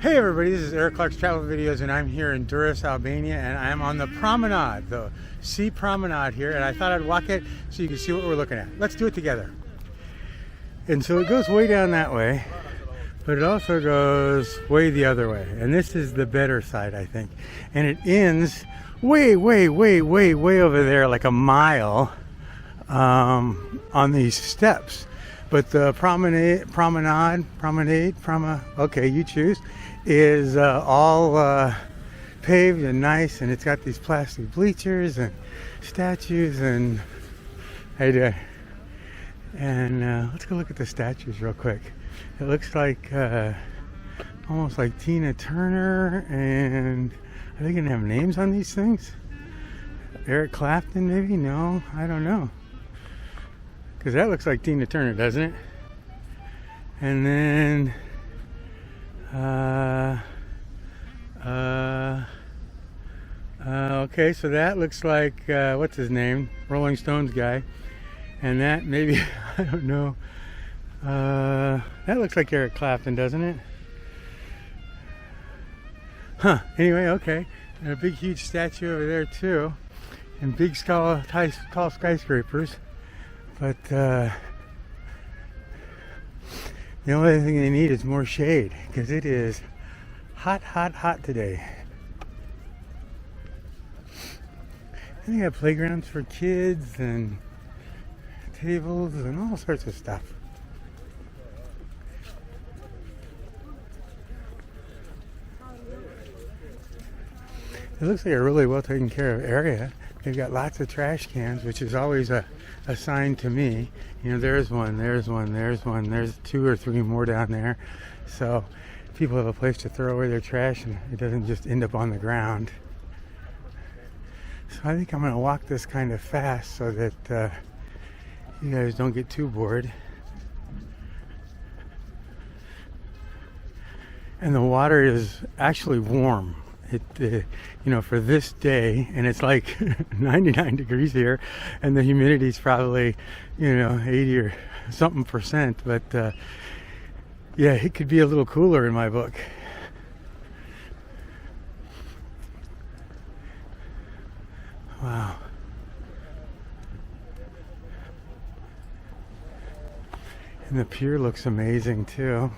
Hey everybody, this is Eric Clark's Travel Videos, and I'm here in Durres, Albania, and I'm on the Promenade, the sea promenade here, and I thought I'd walk it so you can see what we're looking at. Let's do it together. And so it goes way down that way, but it also goes way the other way, and this is the better side, I think. And it ends way over there, like a mile on these steps. But the promenade, okay, you choose, is all paved and nice, and it's got these plastic bleachers and statues and how you doing? And let's go look at the statues real quick. It looks like almost like Tina Turner, and are they gonna have names on these things? Eric Clapton, maybe? No, I don't know. Because that looks like Tina Turner, doesn't it? And then okay, so that looks like what's his name? Rolling Stones guy. And that maybe I don't know. That looks like Eric Clapton, doesn't it? Huh. Anyway, okay. And a big huge statue over there too. And big tall skyscrapers. But the only thing they need is more shade, because it is hot today. And they have playgrounds for kids and tables and all sorts of stuff. It looks like a really well taken care of area. They've got lots of trash cans, which is always a sign to me. You know, there's one, there's two or three more down there. So people have a place to throw away their trash and it doesn't just end up on the ground. So I think I'm going to walk this kind of fast so that you guys don't get too bored. And the water is actually warm. You know, for this day, and it's like 99 degrees here, and the humidity is probably, you know, 80 or something percent, but yeah, it could be a little cooler in my book. Wow. And the pier looks amazing too.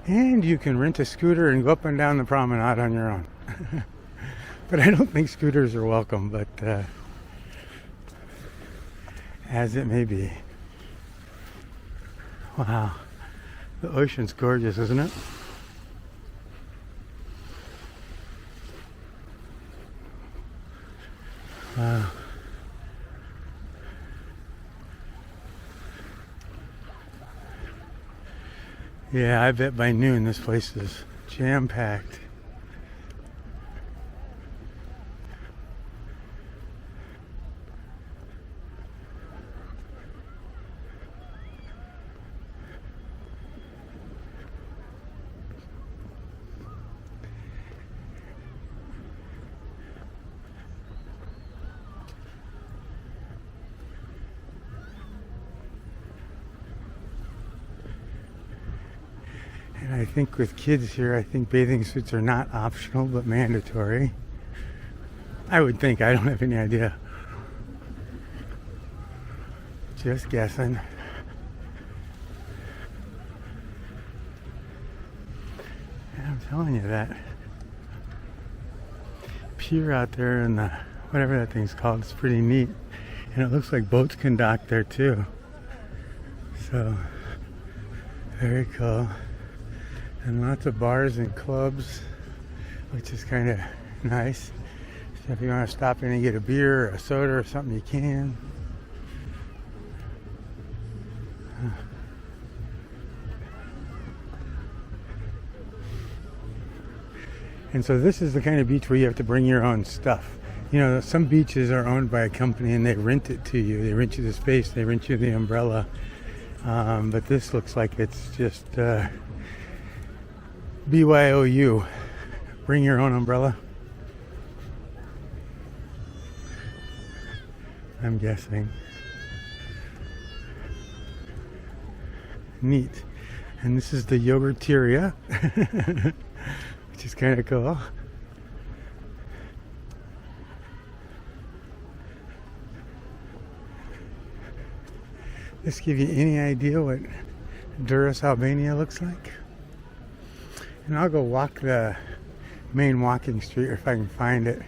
And you can rent a scooter and go up and down the promenade on your own. But I don't think scooters are welcome, but as it may be. Wow. The ocean's gorgeous, isn't it? Wow. Yeah, I bet by noon this place is jam-packed. And I think with kids here, I think bathing suits are not optional, but mandatory. I would think. I don't have any idea. Just guessing. And I'm telling you that pier out there and the whatever that thing's called, it's pretty neat. And it looks like boats can dock there too. So, very cool. And lots of bars and clubs, which is kind of nice. So if you want to stop in and get a beer or a soda or something, you can. And so this is the kind of beach where you have to bring your own stuff. You know, some beaches are owned by a company and they rent it to you. They rent you the space, they rent you the umbrella. But this looks like it's just BYOU. Bring your own umbrella. I'm guessing. Neat. And this is the Yogurteria, which is kind of cool. This give you any idea what Durrës Albania looks like? And I'll go walk the main walking street if I can find it,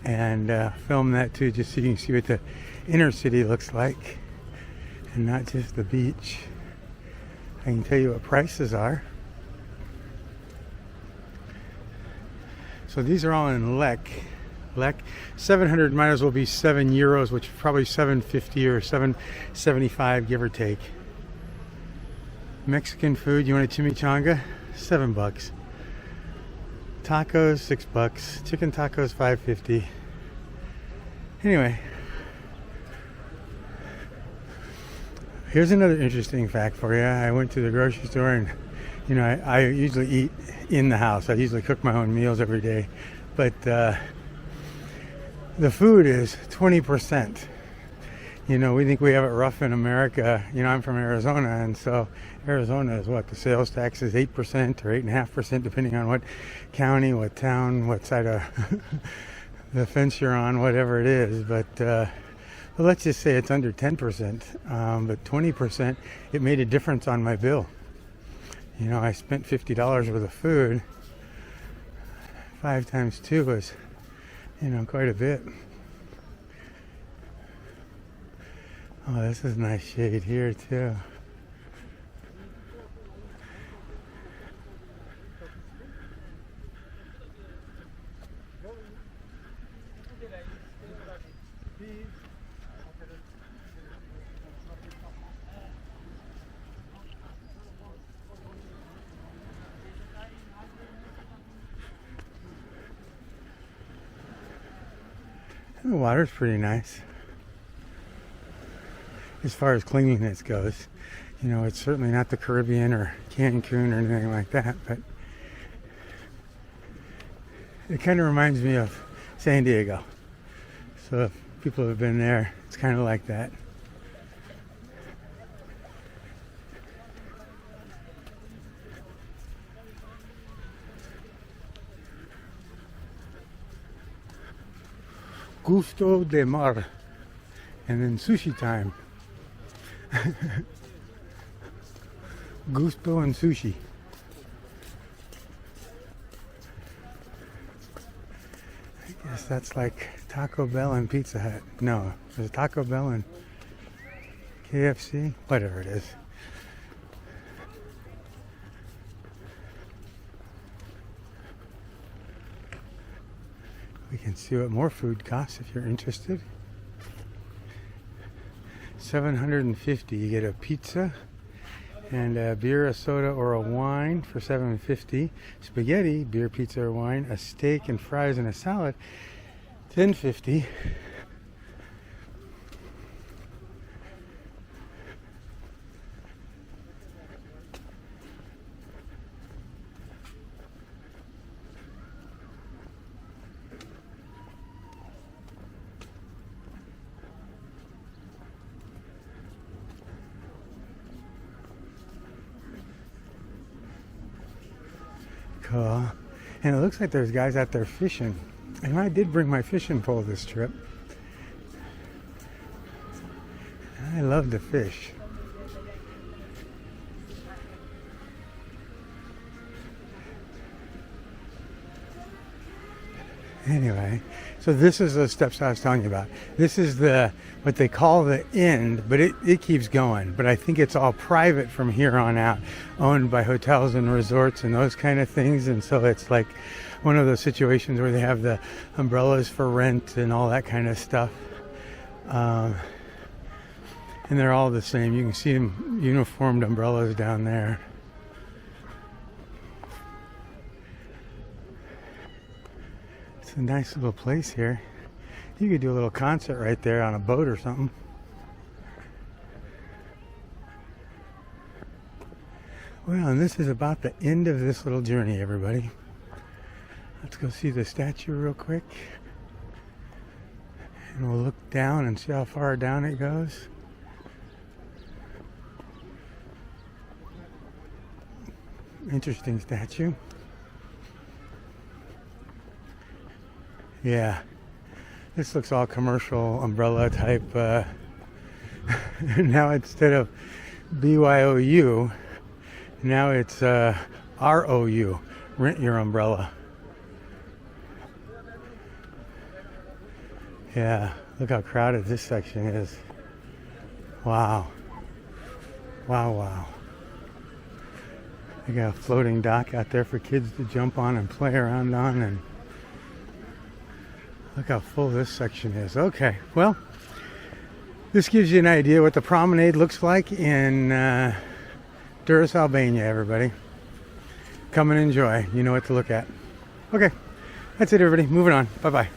and film that too, just so you can see what the inner city looks like and not just the beach. I can tell you what prices are. So these are all in lek. 700 might as well be €7, which is probably 750 or 775, give or take. Mexican food, you want a chimichanga? $7. Tacos, $6. Chicken tacos, $5.50. Anyway, here's another interesting fact for you. I went to the grocery store, and you know, I usually eat in the house. I usually cook my own meals every day, but the food is 20%. You know, we think we have it rough in America. You know, I'm from Arizona, and so Arizona is what? The sales tax is 8% or 8.5%, depending on what county, what town, what side of the fence you're on, whatever it is. But well, let's just say it's under 10%. But 20%, it made a difference on my bill. You know, I spent $50 worth of food. 5 times 2 is, you know, quite a bit. Oh, this is nice shade here too. The water's pretty nice. As far as cleanliness goes, you know, it's certainly not the Caribbean or Cancun or anything like that, but it kind of reminds me of San Diego. So if people have been there, it's kind of like that. Gusto de mar, and then sushi time. Gusto and sushi. I guess that's like Taco Bell and Pizza Hut. No, there's Taco Bell and KFC, whatever it is. We can see what more food costs if you're interested. $750. You get a pizza and a beer, a soda, or a wine for $7.50. Spaghetti, beer, pizza, or wine. A steak and fries and a salad, $10.50. Cool. And it looks like there's guys out there fishing. And I did bring my fishing pole this trip. I love to fish. Anyway, so this is the steps I was telling you about. This is the what they call the end, but it keeps going. But I think it's all private from here on out, owned by hotels and resorts and those kind of things. And so it's like one of those situations where they have the umbrellas for rent and all that kind of stuff. And they're all the same. You can see them uniformed umbrellas down there. It's a nice little place here. You could do a little concert right there on a boat or something. Well, and this is about the end of this little journey, everybody. Let's go see the statue real quick. And we'll look down and see how far down it goes. Interesting statue. Yeah. This looks all commercial umbrella type. Now instead of BYOU, now it's ROU, rent your umbrella. Yeah, look how crowded this section is. Wow. Wow, wow. They got a floating dock out there for kids to jump on and play around on, and look how full this section is. Okay, well, this gives you an idea what the promenade looks like in Durrës Albania, everybody. Come and enjoy. You know what to look at. Okay, that's it, everybody. Moving on. Bye-bye.